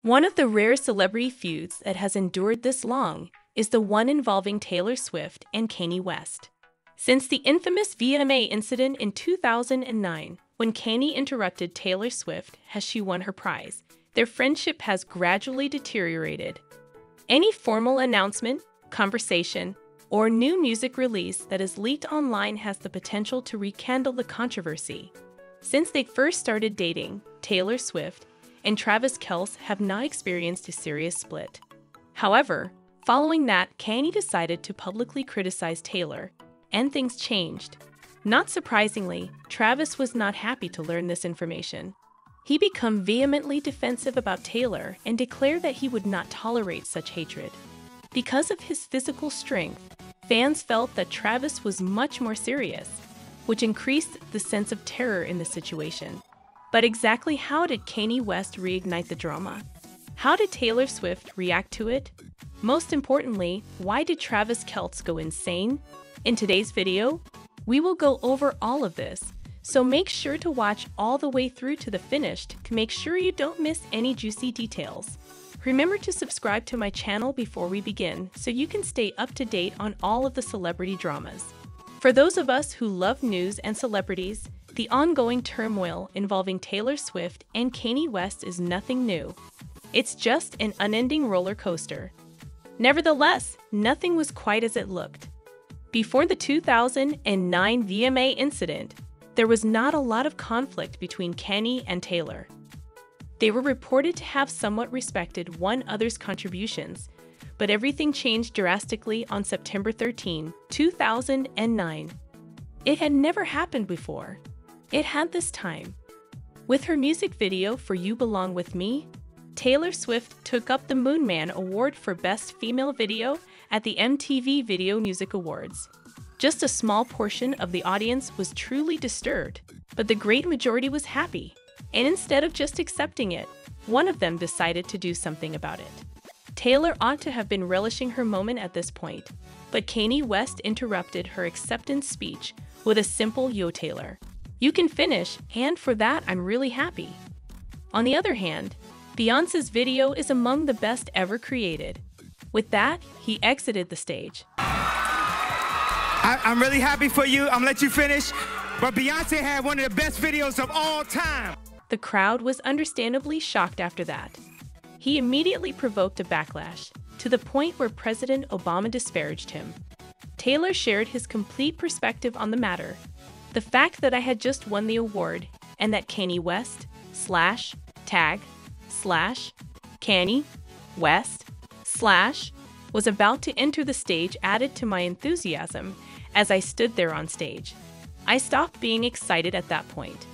One of the rare celebrity feuds that has endured this long is the one involving Taylor Swift and Kanye West. Since the infamous VMA incident in 2009, when Kanye interrupted Taylor Swift as she won her prize, their friendship has gradually deteriorated. Any formal announcement, conversation, or new music release that is leaked online has the potential to rekindle the controversy. Since they first started dating, Taylor Swift and Travis Kelce have not experienced a serious split. However, following that, Kanye decided to publicly criticize Taylor, and things changed. Not surprisingly, Travis was not happy to learn this information. He became vehemently defensive about Taylor and declared that he would not tolerate such hatred. Because of his physical strength, fans felt that Travis was much more serious, which increased the sense of terror in the situation. But exactly how did Kanye West reignite the drama? How did Taylor Swift react to it? Most importantly, why did Travis Kelce go insane? In today's video, we will go over all of this, so make sure to watch all the way through to the finish to make sure you don't miss any juicy details. Remember to subscribe to my channel before we begin so you can stay up to date on all of the celebrity dramas. For those of us who love news and celebrities, the ongoing turmoil involving Taylor Swift and Kanye West is nothing new. It's just an unending roller coaster. Nevertheless, nothing was quite as it looked. Before the 2009 VMA incident, there was not a lot of conflict between Kanye and Taylor. They were reported to have somewhat respected one another's contributions, but everything changed drastically on September 13, 2009. It had never happened before. It had this time. With her music video for You Belong With Me, Taylor Swift took up the Moon Man Award for Best Female Video at the MTV Video Music Awards. Just a small portion of the audience was truly disturbed, but the great majority was happy. And instead of just accepting it, one of them decided to do something about it. Taylor ought to have been relishing her moment at this point, but Kanye West interrupted her acceptance speech with a simple "Yo, Taylor, you can finish, and for that I'm really happy." On the other hand, Beyoncé's video is among the best ever created. With that, he exited the stage. I'm really happy for you. I'm gonna let you finish. But Beyoncé had one of the best videos of all time. The crowd was understandably shocked after that. He immediately provoked a backlash, to the point where President Obama disparaged him. Taylor shared his complete perspective on the matter. The fact that I had just won the award and that Kanye West /Kanye West was about to enter the stage added to my enthusiasm as I stood there on stage. I stopped being excited at that point.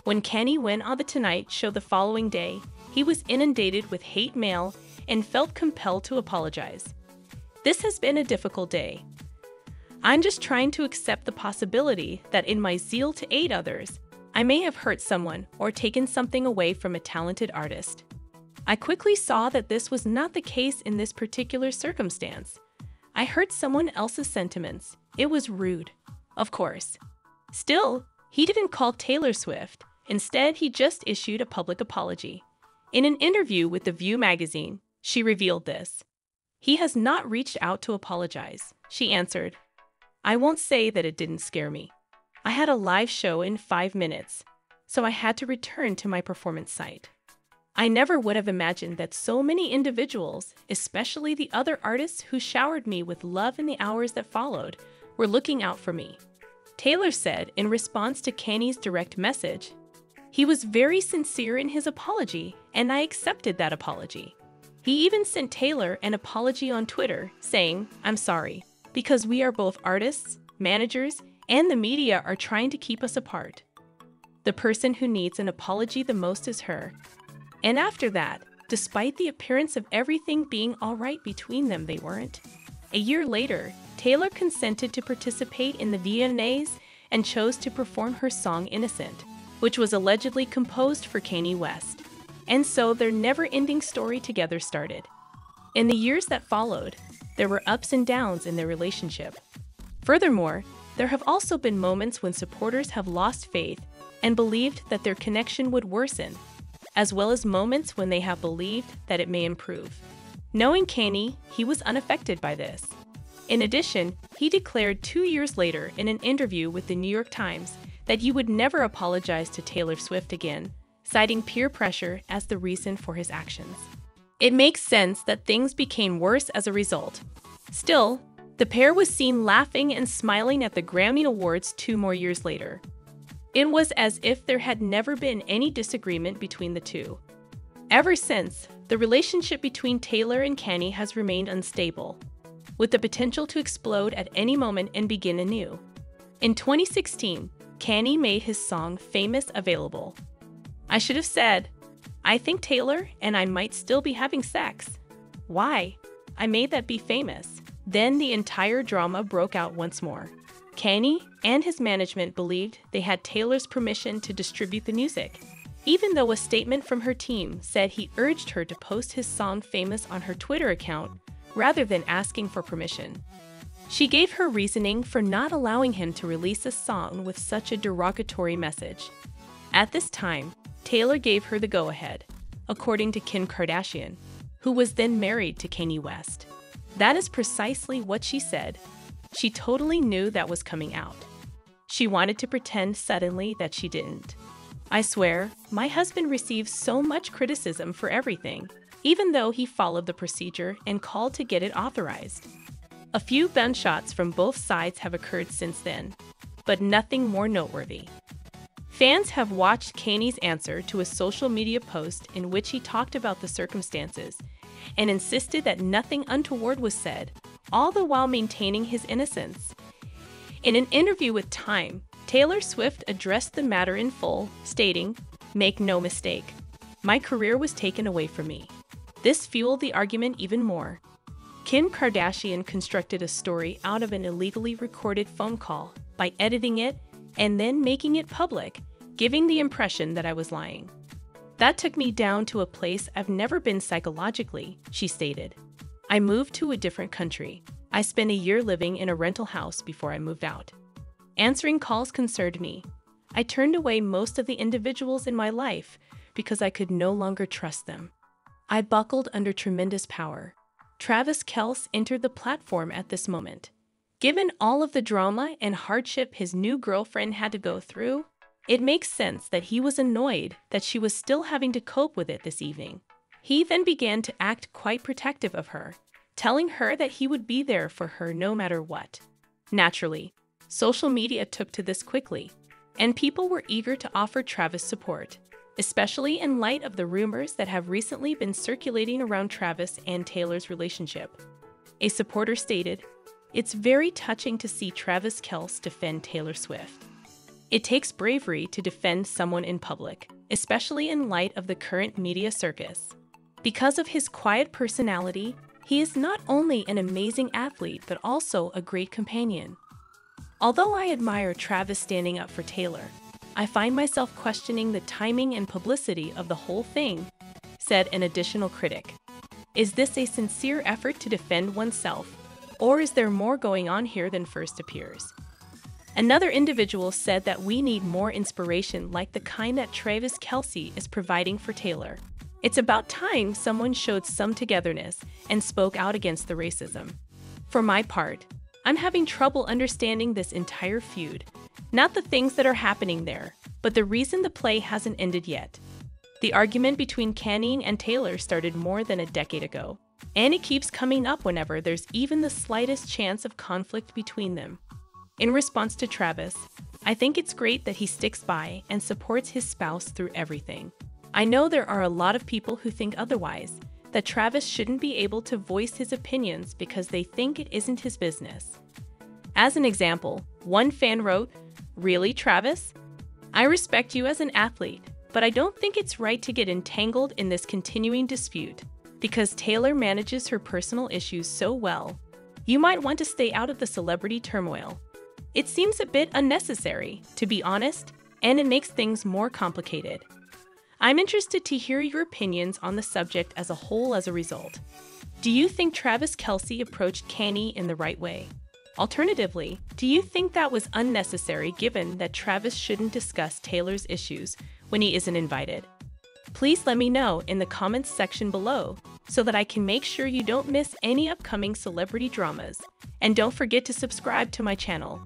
When Kanye went on The Tonight Show the following day, he was inundated with hate mail and felt compelled to apologize. This has been a difficult day. I'm just trying to accept the possibility that in my zeal to aid others, I may have hurt someone or taken something away from a talented artist. I quickly saw that this was not the case in this particular circumstance. I hurt someone else's sentiments. It was rude, of course. Still, he didn't call Taylor Swift. Instead, he just issued a public apology. In an interview with The View magazine, she revealed this. "He has not reached out to apologize," she answered. "I won't say that it didn't scare me. I had a live show in 5 minutes, so I had to return to my performance site. I never would have imagined that so many individuals, especially the other artists who showered me with love in the hours that followed, were looking out for me." Taylor said in response to Kanye's direct message, "He was very sincere in his apology, and I accepted that apology." He even sent Taylor an apology on Twitter, saying, "I'm sorry, because we are both artists, managers, and the media are trying to keep us apart. The person who needs an apology the most is her." And after that, despite the appearance of everything being all right between them, they weren't. A year later, Taylor consented to participate in the VMAs and chose to perform her song Innocent, which was allegedly composed for Kanye West. And so their never-ending story together started. In the years that followed, there were ups and downs in their relationship. Furthermore, there have also been moments when supporters have lost faith and believed that their connection would worsen. as well as moments when they have believed that it may improve. Knowing Kanye, he was unaffected by this. In addition, he declared 2 years later in an interview with the New York Times that he would never apologize to Taylor Swift again, citing peer pressure as the reason for his actions. It makes sense that things became worse as a result. Still, the pair was seen laughing and smiling at the Grammy Awards 2 more years later. It was as if there had never been any disagreement between the two. Ever since, the relationship between Taylor and Kanye has remained unstable, with the potential to explode at any moment and begin anew. In 2016, Kanye made his song Famous available. I should have said, I think Taylor and I might still be having sex. Why? I made that be famous. Then the entire drama broke out once more. Kanye and his management believed they had Taylor's permission to distribute the music, even though a statement from her team said he urged her to post his song Famous on her Twitter account rather than asking for permission. She gave her reasoning for not allowing him to release a song with such a derogatory message. At this time, Taylor gave her the go-ahead, according to Kim Kardashian, who was then married to Kanye West. That is precisely what she said. She totally knew that was coming out. She wanted to pretend suddenly that she didn't. I swear, my husband received so much criticism for everything, even though he followed the procedure and called to get it authorized. A few gunshots from both sides have occurred since then, but nothing more noteworthy. Fans have watched Kanye's answer to a social media post in which he talked about the circumstances and insisted that nothing untoward was said, all the while maintaining his innocence. In an interview with Time, Taylor Swift addressed the matter in full, stating, "Make no mistake, my career was taken away from me." This fueled the argument even more. Kim Kardashian constructed a story out of an illegally recorded phone call by editing it and then making it public, giving the impression that I was lying. That took me down to a place I've never been psychologically, she stated. I moved to a different country. I spent a year living in a rental house before I moved out. Answering calls concerned me. I turned away most of the individuals in my life because I could no longer trust them. I buckled under tremendous power. Travis Kelce entered the platform at this moment. Given all of the drama and hardship his new girlfriend had to go through, it makes sense that he was annoyed that she was still having to cope with it this evening. He then began to act quite protective of her, telling her that he would be there for her no matter what. Naturally, social media took to this quickly, and people were eager to offer Travis support, especially in light of the rumors that have recently been circulating around Travis and Taylor's relationship. A supporter stated, "It's very touching to see Travis Kelce defend Taylor Swift. It takes bravery to defend someone in public, especially in light of the current media circus. Because of his quiet personality, he is not only an amazing athlete but also a great companion. Although I admire Travis standing up for Taylor, I find myself questioning the timing and publicity of the whole thing," said an additional critic. Is this a sincere effort to defend oneself, or is there more going on here than first appears? Another individual said that we need more inspiration like the kind that Travis Kelce is providing for Taylor. It's about time someone showed some togetherness and spoke out against the racism. For my part, I'm having trouble understanding this entire feud. Not the things that are happening there, but the reason the play hasn't ended yet. The argument between Kanye and Taylor started more than a decade ago, and it keeps coming up whenever there's even the slightest chance of conflict between them. In response to Travis, I think it's great that he sticks by and supports his spouse through everything. I know there are a lot of people who think otherwise, that Travis shouldn't be able to voice his opinions because they think it isn't his business. As an example, one fan wrote, "Really, Travis? I respect you as an athlete, but I don't think it's right to get entangled in this continuing dispute. Because Taylor manages her personal issues so well, you might want to stay out of the celebrity turmoil. It seems a bit unnecessary, to be honest, and it makes things more complicated. I'm interested to hear your opinions on the subject as a whole as a result. Do you think Travis Kelce approached Kanye in the right way? Alternatively, do you think that was unnecessary given that Travis shouldn't discuss Taylor's issues when he isn't invited? Please let me know in the comments section below so that I can make sure you don't miss any upcoming celebrity dramas. And don't forget to subscribe to my channel.